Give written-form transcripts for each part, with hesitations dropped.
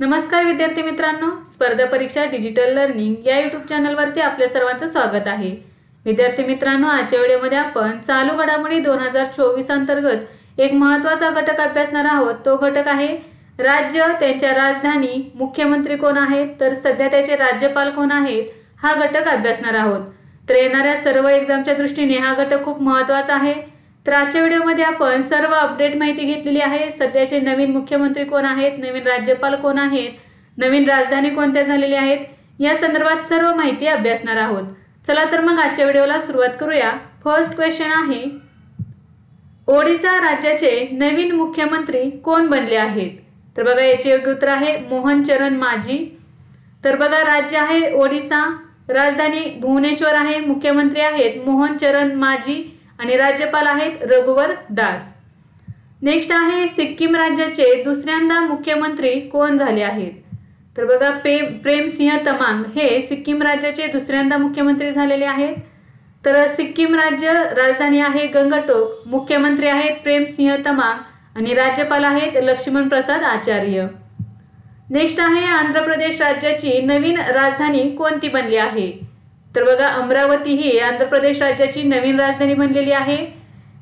नमस्कार विद्यार्थी मित्रांनो, स्पर्धा परीक्षा डिजिटल लर्निंग या यूट्यूब चॅनलवरती आपल्या सर्वांचं स्वागत आहे। विद्यार्थी मित्रांनो, आजच्या व्हिडिओमध्ये आपण चालू घडामोडी 2024 अंतर्गत एक महत्त्वाचा घटक अभ्यासणार आहोत। तो घटक आहे राज्य, त्यांच्या राजधानी, मुख्यमंत्री कोण आहेत, तर सध्या त्याचे राज्यपाल कोण आहेत, हा घटक अभ्यासणार आहोत। तर येणाऱ्या सर्व एक्झामच्या दृष्टीने हा घटक खूप महत्त्वाचा आहे। तर आजच्या व्हिडिओमध्ये आपण सर्व अपडेट माहिती घेतलेली आहे। सध्याचे नवीन मुख्यमंत्री कोण आहेत, नवीन राज्यपाल कोण आहेत, नवीन राजधानी कोणत्या झालेल्या आहेत, या संदर्भात सर्व माहिती अभ्यासणार आहोत। चला तर मग आजच्या व्हिडिओला सुरुवात करूया। फर्स्ट क्वेश्चन आहे, ओडिशा राज्याचे नवीन मुख्यमंत्री कोण बनले आहेत? तर बघा याचे योग्य उत्तर आहे मोहन चरण मांझी। तर बघा राज्य आहे ओडिशा, राजधानी भुवनेश्वर आहे, मुख्यमंत्री आहेत मोहन चरण मांझी आणि राज्यपाल आहेत रघुवर दास। नेक्स्ट आहे सिक्कीम राज्याचे दुसऱ्यांदा मुख्यमंत्री कोण झाले आहेत? तर बघा प्रेम सिंह तमांग हे सिक्कीम राज्याचे दुसऱ्यांदा मुख्यमंत्री झालेले आहेत। तर सिक्कीम राज्य राजधानी आहे गंगटोक, मुख्यमंत्री आहेत प्रेम सिंह तमांग आणि राज्यपाल आहेत लक्ष्मण प्रसाद आचार्य। नेक्स्ट आहे आंध्र प्रदेश राज्याची नवीन राजधानी कोणती बनली आहे? तर बघा अमरावती ही आंध्र प्रदेश राज्याची नवीन राजधानी बनलेली आहे।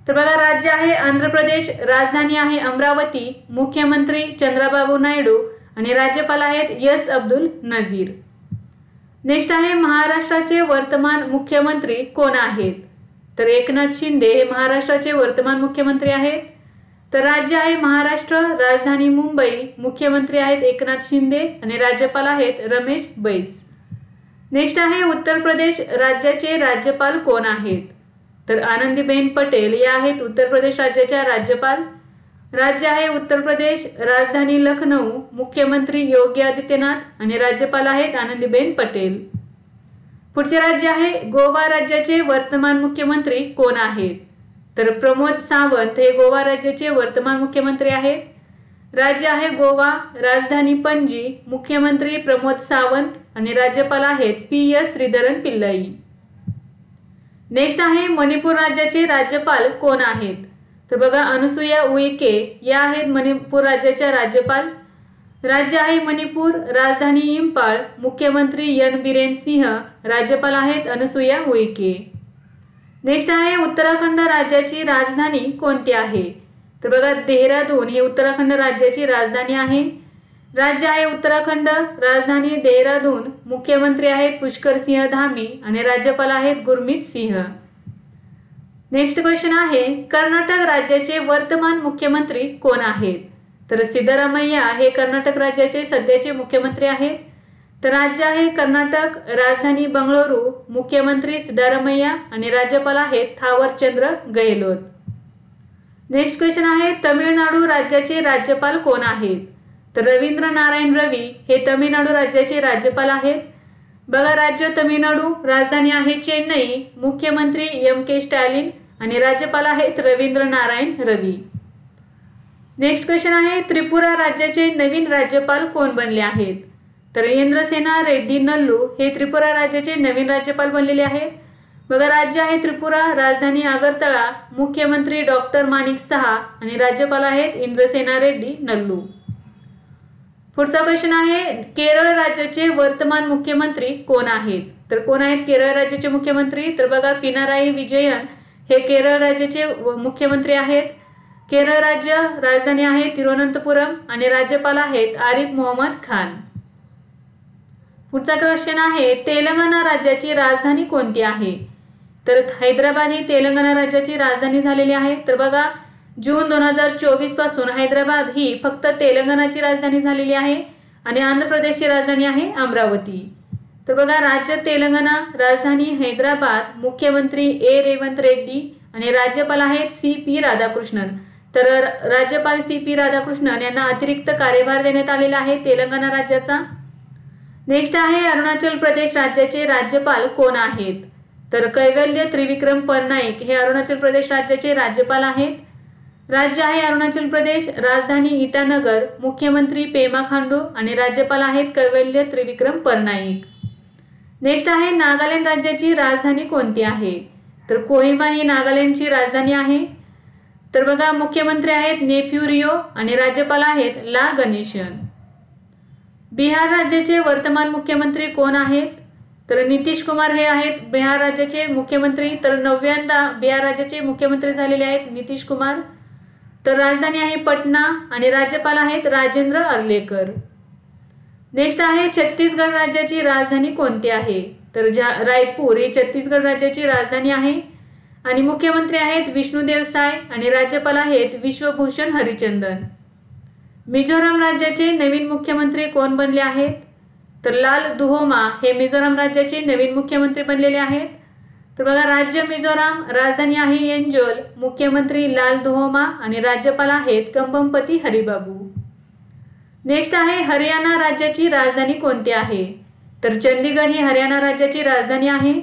तर बघा राज्य आहे आंध्र प्रदेश, राजधानी आहे अमरावती, मुख्यमंत्री चंद्राबाबू नायडू आणि राज्यपाल आहेत एस अब्दुल नजीर। नेक्स्ट आहे महाराष्ट्राचे वर्तमान मुख्यमंत्री कोण आहेत? तर एकनाथ शिंदे हे महाराष्ट्राचे वर्तमान मुख्यमंत्री आहेत। तर राज्य आहे महाराष्ट्र, राजधानी मुंबई, मुख्यमंत्री आहेत एकनाथ शिंदे आणि राज्यपाल आहेत रमेश बैस। नेक्स्ट आहे उत्तर प्रदेश राज्याचे राज्यपाल कोण आहेत? तर आनंदीबेन पटेल या आहेत उत्तर प्रदेश राज्याच्या राज्यपाल। राज्य आहे उत्तर प्रदेश, राजधानी लखनौ, मुख्यमंत्री योगी आदित्यनाथ आणि राज्यपाल आहेत आनंदीबेन पटेल। पुढचे राज्य आहे गोवा राज्याचे वर्तमान मुख्यमंत्री कोण आहेत? तर प्रमोद सावंत हे गोवा राज्याचे वर्तमान मुख्यमंत्री आहेत। राज्य आहे गोवा, राजधानी पणजी, मुख्यमंत्री प्रमोद सावंत आणि राज्यपाल आहेत PS श्रीधरन पिल्लाई। नेक्स्ट आहे मणिपूर राज्याचे राज्यपाल कोण आहेत? तर बघा अनुसुया उइके या आहेत मणिपूर राज्याच्या राज्यपाल। राज्य आहे मणिपूर, राजधानी इंफाळ, मुख्यमंत्री एन बिरेन सिंह, राज्यपाल आहेत अनुसुया उइके। नेक्स्ट आहे उत्तराखंड राज्याची राजधानी कोणती आहे? तर बघा देहरादून हे उत्तराखंड राज्याची राजधानी आहे। राज्य आहे उत्तराखंड, राजधानी देहरादून, मुख्यमंत्री आहेत पुष्कर सिंह धामी आणि राज्यपाल आहेत गुरमीत सिंह। नेक्स्ट क्वेश्चन आहे कर्नाटक राज्याचे वर्तमान मुख्यमंत्री कोण आहेत? तर सिद्धरामय्या हे कर्नाटक राज्याचे सध्याचे मुख्यमंत्री आहेत। तर राज्य आहे कर्नाटक, राजधानी बंगळुरू, मुख्यमंत्री सिद्धरामय्या आणि राज्यपाल आहेत थावरचंद्र गहलोत। नेक्स्ट क्वेश्चन आहे तमिळनाडू राज्याचे राज्यपाल कोण आहेत? तर रवींद्र नारायण रवी हे तमिळनाडू राज्याचे राज्यपाल आहेत। बघा राज्य तमिळनाडू, राजधानी आहे चेन्नई, मुख्यमंत्री MK स्टॅलिन आणि राज्यपाल आहेत रवींद्र नारायण रवी। नेक्स्ट क्वेश्चन आहे त्रिपुरा राज्याचे नवीन राज्यपाल कोण बनले आहेत? तर इंद्रसेना रेड्डी नल्लू हे त्रिपुरा राज्याचे नवीन राज्यपाल बनलेले आहेत। बघा राज्य आहे त्रिपुरा, राजधानी आगरतळा, मुख्यमंत्री डॉक्टर माणिक सहा आणि राज्यपाल आहेत इंद्रसेना रेड्डी नल्लू। पुढचा क्वेश्चन आहे केरळ राज्याचे वर्तमान मुख्यमंत्री कोण आहेत? तर कोण आहेत केरळ राज्याचे मुख्यमंत्री? तर बघा पिनाराई विजयन हे केरळ राज्याचे मुख्यमंत्री आहेत। केरळ राज्य, राजधानी आहे तिरुवनंतपुरम आणि राज्यपाल आहेत आरिफ मोहम्मद खान। पुढचा क्वेश्चन आहे तेलंगणा राज्याची राजधानी कोणती आहे? तर हैदराबाद ही तेलंगणा राज्याची राजधानी झालेली आहे। तर बघा जून 2024 पासून हैदराबाद ही फक्त तेलंगणाची राजधानी झालेली आहे आणि आंध्र प्रदेशची राजधानी आहे अमरावती। तर बघा राज्य तेलंगणा, राजधानी हैदराबाद, मुख्यमंत्री A रेवंत रेड्डी आणि राज्यपाल आहेत CP राधाकृष्णन। तर राज्यपाल CP राधाकृष्णन यांना अतिरिक्त कार्यभार देण्यात आलेला आहे तेलंगणा राज्याचा। नेक्स्ट आहे अरुणाचल प्रदेश राज्याचे राज्यपाल कोण आहेत? तर कैवल्य त्रिविक्रम पटनायक हे अरुणाचल प्रदेश राज्याचे राज्यपाल आहेत। राज्य आहे अरुणाचल प्रदेश, राजधानी ईटानगर, मुख्यमंत्री पेमा खांडू आणि राज्यपाल आहेत कैवल्य त्रिविक्रम पटनायक। नेक्स्ट आहे नागालँड राज्याची राजधानी कोणती आहे? तर कोहिमा ही नागालँडची राजधानी आहे। तर बघा मुख्यमंत्री आहेत नेफ्यू रियो आणि राज्यपाल आहेत ला गणेशन। बिहार राज्याचे वर्तमान मुख्यमंत्री कोण आहेत? तर नितीश कुमार हे आहेत बिहार राज्याचे मुख्यमंत्री। तर 9व्यांदा बिहार राज्याचे मुख्यमंत्री झालेले आहेत नितीश कुमार। तर राजधानी आहे पटना आणि राज्यपाल आहेत राजेंद्र अर्लेकर। नेक्स्ट आहे छत्तीसगड राज्याची राजधानी कोणती आहे? तर रायपूर ही छत्तीसगड राज्याची राजधानी आहे आणि मुख्यमंत्री आहेत विष्णुदेव साय आणि राज्यपाल आहेत विश्वभूषण हरिचंदन। मिझोराम राज्याचे नवीन मुख्यमंत्री कोण बनले आहेत? तर लाल दुहोमा हे मिझोराम राज्याचे नवीन मुख्यमंत्री बनलेले आहेत। तर बघा राज्य मिझोराम, राजधानी आहे येंजोल, मुख्यमंत्री लाल दुहोमा आणि राज्यपाल आहेत कंबमपती हरिबाबू। नेक्स्ट आहे हरियाणा राज्याची राजधानी कोणती आहे? तर चंदीगड ही हरियाणा राज्याची राजधानी आहे।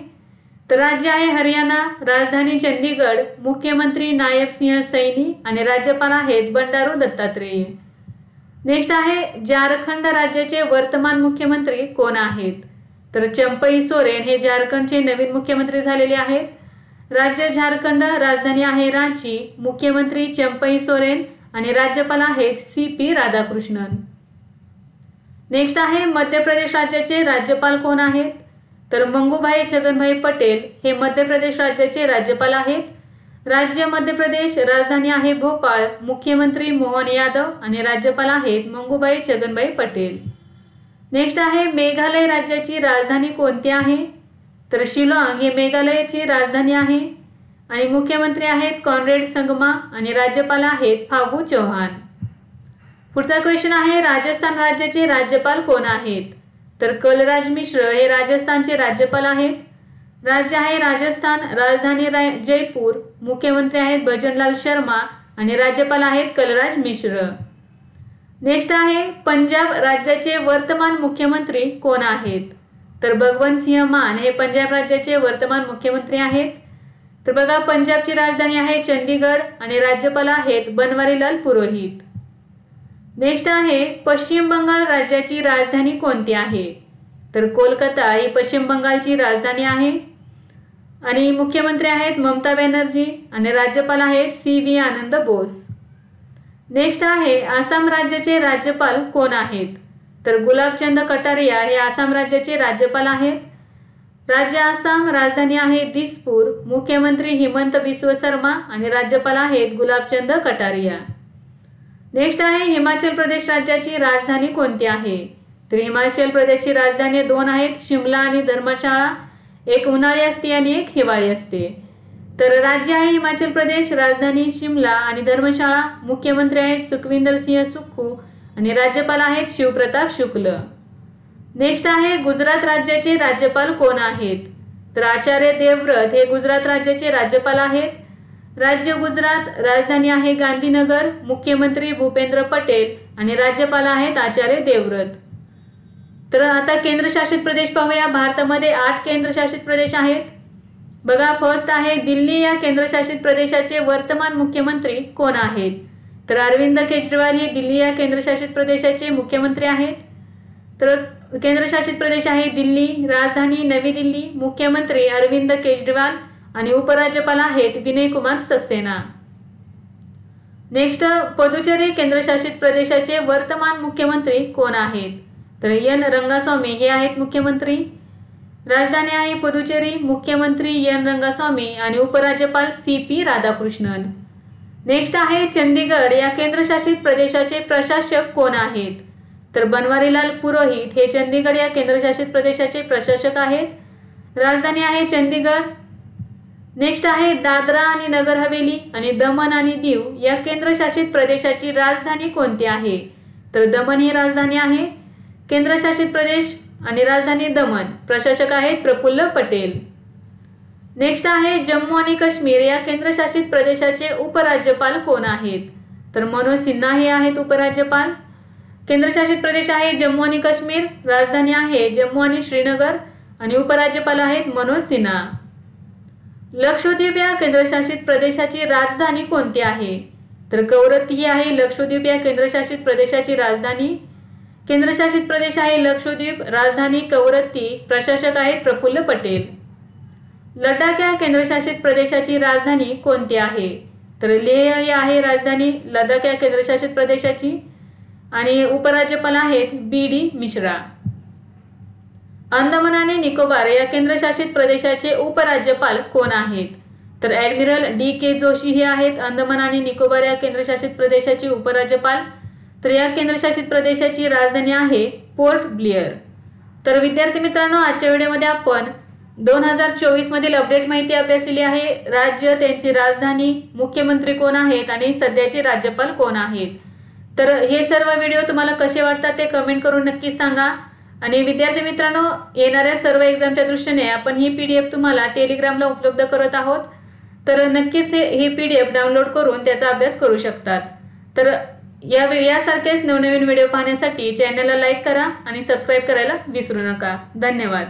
तर राज्य आहे हरियाणा, राजधानी चंदीगड, मुख्यमंत्री नायब सिंह सैनी आणि राज्यपाल आहेत बंडारू दत्तात्रेय। नेक्स्ट आहे झारखंड राज्याचे वर्तमान मुख्यमंत्री कोण आहेत? तर चंपई सोरेन हे झारखंडचे नवीन मुख्यमंत्री झालेले आहेत। राज्य झारखंड, राजधानी आहे रांची, मुख्यमंत्री चंपई सोरेन आणि राज्यपाल आहेत CP राधाकृष्णन। नेक्स्ट आहे मध्य प्रदेश राज्याचे राज्यपाल कोण आहेत? तर मंगूभाई छगनभाई पटेल हे मध्य प्रदेश राज्याचे राज्यपाल आहेत। राज्य मध्य प्रदेश, राजधानी आहे भोपाळ, मुख्यमंत्री मोहन यादव आणि राज्यपाल आहेत मंगूभाई छगनभाई पटेल। नेक्स्ट आहे मेघालय राज्याची राजधानी कोणती आहे? तर शिलाँग हे मेघालयाची राजधानी आहे आणि मुख्यमंत्री आहेत कॉन्रेड संगमा आणि राज्यपाल आहेत फागू चौहान। पुढचा क्वेश्चन आहे राजस्थान राज्याचे राज्यपाल कोण आहेत? तर कलराज मिश्र हे राजस्थानचे राज्यपाल आहेत। राज्य आहे राजस्थान, राजधानी जयपूर, मुख्यमंत्री आहेत भजनलाल शर्मा आणि राज्यपाल आहेत कलराज मिश्र। नेक्स्ट आहे पंजाब राज्याचे वर्तमान मुख्यमंत्री कोण आहेत? तर भगवंत सिंह मान हे पंजाब राज्याचे वर्तमान मुख्यमंत्री आहेत। तर बघा पंजाबची राजधानी आहे चंदीगड आणि राज्यपाल आहेत बनवारीलाल पुरोहित। नेक्स्ट आहे पश्चिम बंगाल राज्याची राजधानी कोणती आहे? तर कोलकाता ही पश्चिम बंगालची राजधानी आहे आणि मुख्यमंत्री आहेत ममता बॅनर्जी आणि राज्यपाल आहेत CV आनंद बोस। नेक्स्ट आहे आसाम राज्याचे राज्यपाल कोण आहेत? तर गुलाबचंद कटारिया हे आसाम राज्याचे राज्यपाल आहेत। राज्य आसाम, राजधानी आहे दिसपूर, मुख्यमंत्री हिमंत बिस्व शर्मा आणि राज्यपाल आहेत गुलाबचंद कटारिया। नेक्स्ट आहे हिमाचल प्रदेश राज्याची राजधानी कोणती आहे? तर हिमाचल प्रदेशची राजधानी 2 आहेत, शिमला आणि धर्मशाळा। एक उन्हाळी असते आणि एक हिवाळी असते। तर राज्य आहे हिमाचल प्रदेश, राजधानी शिमला आणि धर्मशाळा, मुख्यमंत्री आहेत सुखविंदर सिंह सुक्खू आणि राज्यपाल आहेत शिवप्रताप शुक्ल। नेक्स्ट आहे गुजरात राज्याचे राज्यपाल कोण आहेत? तर आचार्य देवव्रत हे गुजरात राज्याचे राज्यपाल आहेत। राज्य गुजरात, राजधानी आहे गांधीनगर, मुख्यमंत्री भूपेंद्र पटेल आणि राज्यपाल आहेत आचार्य देवव्रत। तर आता केंद्रशासित प्रदेश पाहूया। भारतामध्ये 8 केंद्रशासित प्रदेश आहेत। बघा फर्स्ट आहे दिल्ली या केंद्रशासित प्रदेशाचे वर्तमान मुख्यमंत्री कोण आहेत? तर अरविंद केजरीवाल हे दिल्ली या केंद्रशासित प्रदेशाचे मुख्यमंत्री आहेत। तर केंद्रशासित प्रदेश आहे दिल्ली, राजधानी नवी दिल्ली, मुख्यमंत्री अरविंद केजरीवाल आणि उपराज्यपाल आहेत विनय कुमार सक्सेना। नेक्स्ट पुदुचेरी केंद्रशासित प्रदेशाचे वर्तमान मुख्यमंत्री कोण आहेत? तर एन रंगास्वामी हे आहेत मुख्यमंत्री। राजधानी आहे पुदुचेरी, मुख्यमंत्री एन रंगास्वामी आणि उपराज्यपाल CP राधाकृष्णन। नेक्स्ट आहे चंदीगड या केंद्रशासित प्रदेशाचे प्रशासक कोण आहेत? तर बनवारीलाल पुरोहित हे चंदीगड या केंद्रशासित प्रदेशाचे प्रशासक आहेत। राजधानी आहे चंदीगड। नेक्स्ट आहे दादरा आणि नगर हवेली आणि दमन आणि दीव या केंद्रशासित प्रदेशाची राजधानी कोणती आहे? तर दमन ही राजधानी आहे। केंद्रशासित प्रदेश आणि राजधानी दमन, प्रशासक आहेत प्रफुल्ल पटेल। नेक्स्ट आहे जम्मू आणि काश्मीर या केंद्रशासित प्रदेशाचे उपराज्यपाल कोण आहेत? तर मनोज सिन्हा हे आहेत उपराज्यपाल। केंद्रशासित प्रदेश आहे जम्मू आणि काश्मीर, राजधानी आहे जम्मू आणि श्रीनगर आणि उपराज्यपाल आहेत मनोज सिन्हा। लक्षद्वीप या केंद्रशासित प्रदेशाची राजधानी कोणती आहे? तर कवरत्ती ही आहे लक्षद्वीप या केंद्रशासित प्रदेशाची राजधानी। केंद्रशासित प्रदेश आहे लक्षद्वीप, राजधानी कवरत्ती, प्रशासक आहेत प्रफुल्ल पटेल। लडाख या केंद्रशासित प्रदेशाची राजधानी कोणती आहे? तर लेह ही आहे राजधानी लडाख या केंद्रशासित प्रदेशाची। आणि उपराज्यपाल आहेत BD मिश्रा। अंदमान आणि निकोबार या केंद्रशासित प्रदेशाचे उपराज्यपाल कोण आहेत? तर ॲडमिरल DK जोशी हे आहेत अंदमान आणि निकोबार या केंद्रशासित प्रदेशाचे उपराज्यपाल। तर या केंद्रशासित प्रदेशाची राजधानी आहे पोर्ट ब्लेअर। तर विद्यार्थी मित्रांनो, आजच्या व्हिडिओमध्ये आपण 2024 मधील अपडेट माहिती अभ्यासलेली आहे। राज्य, त्यांची राजधानी, मुख्यमंत्री कोण आहेत आणि सध्याचे राज्यपाल कोण आहेत। तर हे सर्व व्हिडिओ तुम्हाला कसे वाटतात ते कमेंट करून नक्की सांगा। आणि विद्यार्थी मित्रांनो, येणाऱ्या सर्व एक्झामच्या दृष्टीने आपण ही PDF तुम्हाला टेलिग्रामला उपलब्ध करत आहोत। तर नक्कीच ही PDF डाउनलोड करून त्याचा अभ्यास करू शकतात। तर यासारखेच नवनवीन व्हिडिओ पाहण्यासाठी चॅनलला लाईक करा आणि सबस्क्राईब करायला विसरू नका। धन्यवाद।